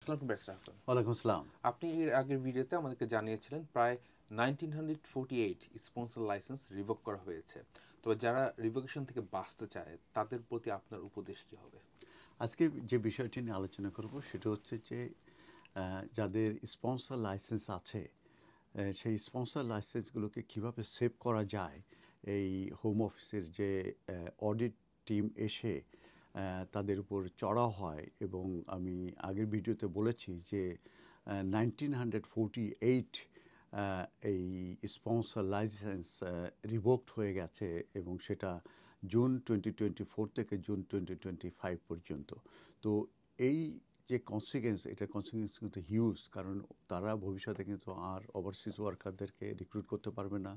আসসালামু ব্যারিস্টার হাসান। ওয়ালাইকুম আসসালাম। আপনি এর আগের ভিডিওতে আমাদেরকে জানিয়েছিলেন প্রায় 1948 স্পন্সর লাইসেন্স রিভোক করা হয়েছে। তবে যারা রিভোকেশন থেকে বাঁচতে চায় তাদের প্রতি আপনার উপদেশ কি হবে? আজকে যে বিষয়টি নিয়ে আলোচনা করব সেটা হচ্ছে যে যাদের স্পন্সর লাইসেন্স আছে সেই স্পন্সর লাইসেন্সগুলোকে কিভাবে সেভ করা যায়। এই হোম অফিসের যে অডিট টিম এসে তাদের উপর চড়াও হয়, এবং আমি আগের ভিডিওতে বলেছি যে 1948 এই স্পন্সর লাইসেন্স রিভোকড হয়ে গেছে, এবং সেটা জুন 2024 থেকে জুন 2025 পর্যন্ত। তো এই যে কনসিকুয়েন্স, এটার কনসিকুয়েন্স কিন্তু হিউজ, কারণ তারা ভবিষ্যতে কিন্তু আর ওভারসিজ ওয়ার্কারদেরকে রিক্রুট করতে পারবে না,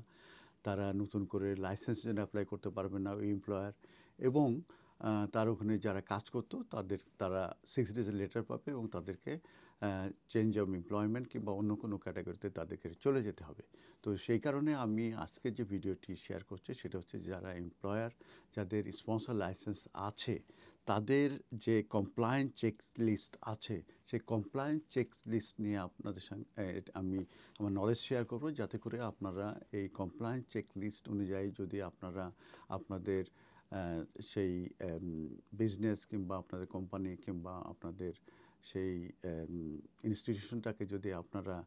তারা নতুন করে লাইসেন্সের জন্য অ্যাপ্লাই করতে পারবে না ওই এমপ্লয়ার, এবং তার ওখানে যারা কাজ করতো তারা 6 days লেটার পাবে, এবং তাদেরকে চেঞ্জ অফ এমপ্লয়মেন্ট কিংবা অন্য কোনো ক্যাটাগরিতে তাদেরকে চলে যেতে হবে। তো সেই কারণে আমি আজকে যে ভিডিওটি শেয়ার করছি সেটা হচ্ছে যারা এমপ্লয়ার, যাদের স্পন্সর লাইসেন্স আছে, তাদের যে কমপ্লায়েন্স চেক লিস্ট আছে, সেই কমপ্লায়েন্স চেক লিস্ট নিয়ে আপনাদের সঙ্গে আমি আমার নলেজ শেয়ার করব, যাতে করে আপনারা এই কমপ্লায়েন্স চেক লিস্ট অনুযায়ী যদি আপনারা আপনাদের সেই বিজনেস কিংবা আপনাদের কোম্পানি কিংবা আপনাদের সেই ইনস্টিটিউশনটাকে যদি আপনারা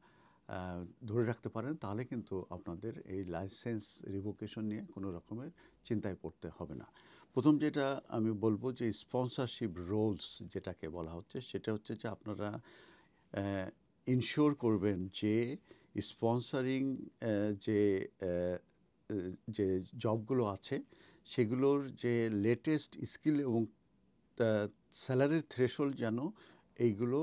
ধরে রাখতে পারেন, তাহলে কিন্তু আপনাদের এই লাইসেন্স রিভোকেশন নিয়ে কোনো রকমের চিন্তায় পড়তে হবে না। প্রথম যেটা আমি বলবো যে স্পন্সরশিপ রোলস যেটাকে বলা হচ্ছে, সেটা হচ্ছে যে আপনারা ইনশিওর করবেন যে স্পন্সরিং যে আহ, যে জবগুলো আছে সেগুলোর যে লেটেস্ট স্কিল এবং স্যালারির থ্রেশহোল্ড যেন এইগুলো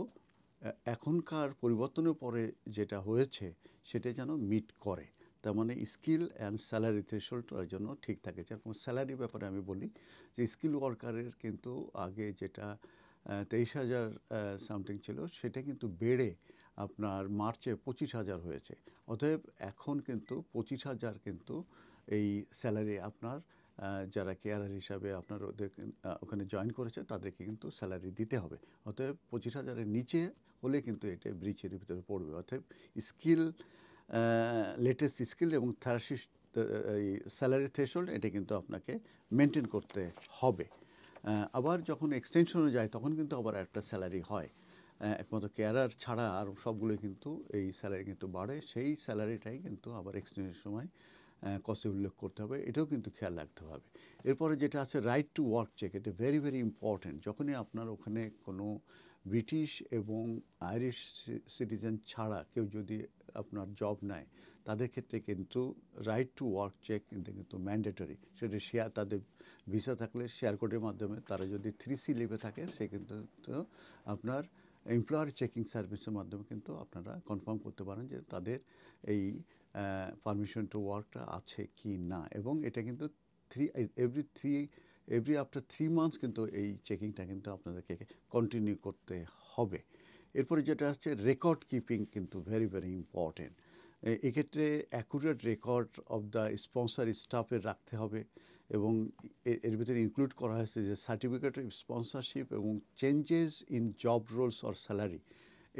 এখনকার পরিবর্তনের পরে যেটা হয়েছে সেটা যেন মিট করে। তার মানে স্কিল অ্যান্ড স্যালারি থ্রেশহোল্ডটার জন্য ঠিক থাকে। যেরকম স্যালারির ব্যাপারে আমি বলি যে স্কিল ওয়ার্কারের কিন্তু আগে যেটা 23,000 সামথিং ছিল, সেটা কিন্তু বেড়ে আপনার মার্চে 25,000 হয়েছে। অতএব এখন কিন্তু 25,000 কিন্তু এই স্যালারি আপনার যারা কেয়ারার হিসাবে আপনার ওদের ওখানে জয়েন করেছে তাদেরকে কিন্তু স্যালারি দিতে হবে। অতএব 25,000-এর নিচে হলে কিন্তু এটা ব্রিচের ভিতরে পড়বে। অতএব স্কিল, লেটেস্ট স্কিল এবং থার্সিস্ট এই স্যালারি থ্রেশহোল্ড, এটা কিন্তু আপনাকে মেনটেন করতে হবে। আবার যখন এক্সটেনশনে যায় তখন কিন্তু আবার একটা স্যালারি হয়, একমাত্র কেয়ারার ছাড়া আর সবগুলো কিন্তু এই স্যালারি কিন্তু বাড়ে। সেই স্যালারিটাই কিন্তু আবার এক্সটেনশনের সময় কস্টে উল্লেখ করতে হবে, এটাও কিন্তু খেয়াল রাখতে হবে। এরপরে যেটা আছে রাইট টু ওয়ার্ক চেক, এটা ভেরি ভেরি ইম্পর্ট্যান্ট। যখনই আপনার ওখানে কোনো ব্রিটিশ এবং আইরিশ সিটিজেন ছাড়া কেউ যদি আপনার জব নেয়, তাদের ক্ষেত্রে কিন্তু রাইট টু ওয়ার্ক চেক কিন্তু ম্যান্ডেটরি। সেটা শেয়ার, তাদের ভিসা থাকলে শেয়ার কোডের মাধ্যমে, তারা যদি 3C লিভে থাকে সে কিন্তু আপনার এমপ্লয়ার চেকিং সার্ভিসের মাধ্যমে কিন্তু আপনারা কনফার্ম করতে পারেন যে তাদের এই পারমিশন টু ওয়ার্কটা আছে কি না। এবং এটা কিন্তু থ্রি এভরি আফটার 3 মান্থস কিন্তু এই চেকিংটা কিন্তু আপনাদেরকে কন্টিনিউ করতে হবে। এরপরে যেটা হচ্ছে রেকর্ড কিপিং, কিন্তু ভেরি ভেরি ইম্পর্টেন্ট। এক্ষেত্রে accurate record of the sponsor স্টাফের রাখতে হবে, এবং এর ভিতরে ইনক্লুড করা হয়েছে যে সার্টিফিকেট অফ স্পন্সরশিপ এবং changes in job roles or salary,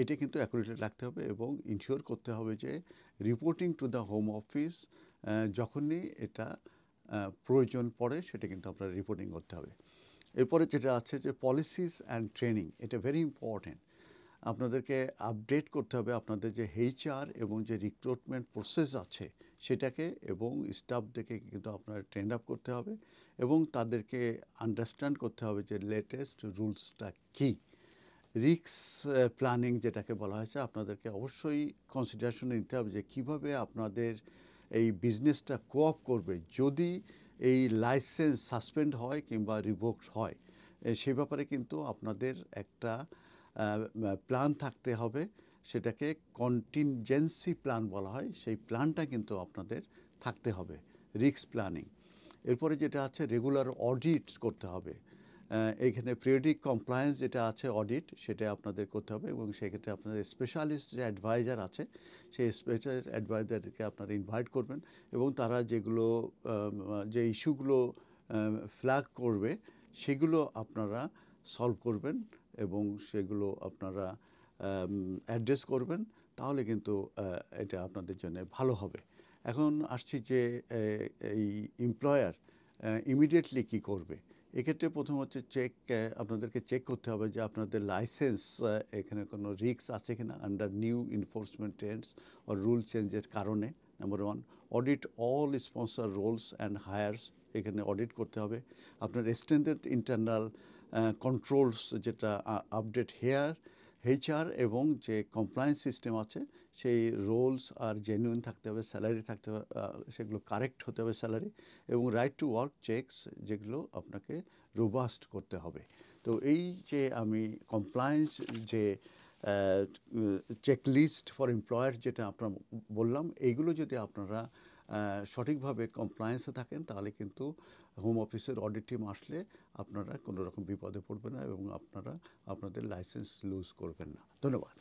এটা কিন্তু অ্যাকুরেট রাখতে হবে, এবং ইনশিওর করতে হবে যে reporting to the home office যখনই এটা প্রয়োজন পড়ে সেটা কিন্তু আপনার রিপোর্টিং করতে হবে। এরপরে যেটা আছে যে পলিসিস অ্যান্ড ট্রেনিং, এটা ভেরি ইম্পর্ট্যান্ট। আপনাদেরকে আপডেট করতে হবে আপনাদের যে HR এবং যে রিক্রুটমেন্ট প্রসেস আছে সেটাকে, এবং স্টাফদেরকে কিন্তু আপনার ট্রেন আপ করতে হবে, এবং তাদেরকে আন্ডারস্ট্যান্ড করতে হবে যে লেটেস্ট রুলসটা কী। রিস্ক প্ল্যানিং যেটাকে বলা হয়েছে, আপনাদেরকে অবশ্যই কনসিডারেশনে নিতে হবে যে কীভাবে আপনাদের এই বিজনেসটা কোঅপ করবে যদি এই লাইসেন্স সাসপেন্ড হয় কিংবা রিভোকড হয়। সে ব্যাপারে কিন্তু আপনাদের একটা প্ল্যান থাকতে হবে, সেটাকে কন্টিনজেন্সি প্ল্যান বলা হয়। সেই প্ল্যানটা কিন্তু আপনাদের থাকতে হবে, রিস্ক প্ল্যানিং। এরপরে যেটা আছে রেগুলার অডিটস করতে হবে। এইখানে পিরিয়ডিক কমপ্লায়েন্স যেটা আছে অডিট, সেটা আপনাদের করতে হবে, এবং সেক্ষেত্রে আপনাদের স্পেশালিস্ট যে অ্যাডভাইজার আছে সেই স্পেশাল অ্যাডভাইজারকে আপনারা ইনভাইট করবেন, এবং তারা যেগুলো যে ইস্যুগুলো ফ্ল্যাগ করবে সেগুলো আপনারা সলভ করবেন, এবং সেগুলো আপনারা অ্যাড্রেস করবেন, তাহলে কিন্তু এটা আপনাদের জন্য ভালো হবে। এখন আসছি যে এই এমপ্লয়ার ইমিডিয়েটলি কি করবে। এক্ষেত্রে প্রথম হচ্ছে আপনাদেরকে চেক করতে হবে যে আপনাদের লাইসেন্স এখানে কোনো রিস্ক আছে কিনা under new enforcement trends or rule চেঞ্জের কারণে। Number 1, audit all sponsor roles and hires, এখানে অডিট করতে হবে। আপনার এক্সটেন্ডেড ইন্টারনাল কন্ট্রোলস, যেটা আপডেট HR এবং যে কমপ্লায়েন্স সিস্টেম আছে, সেই রোলস আর জেনুইন থাকতে হবে, স্যালারি থাকতে হবে, সেগুলো কারেক্ট হতে হবে স্যালারি, এবং রাইট টু ওয়ার্ক চেকস, যেগুলো আপনাকে রোবাস্ট করতে হবে। তো এই যে আমি কমপ্লায়েন্স যে চেকলিস্ট ফর এমপ্লয়ার যেটা আপনার বললাম, এইগুলো যদি আপনারা সঠিকভাবে কমপ্লায়েন্সে থাকেন, তাহলে কিন্তু হোম অফিসের অডিট টিম আসলে আপনারা কোনো রকম বিপদে পড়বেন না এবং আপনারা আপনাদের লাইসেন্স লুজ করবেন না। ধন্যবাদ।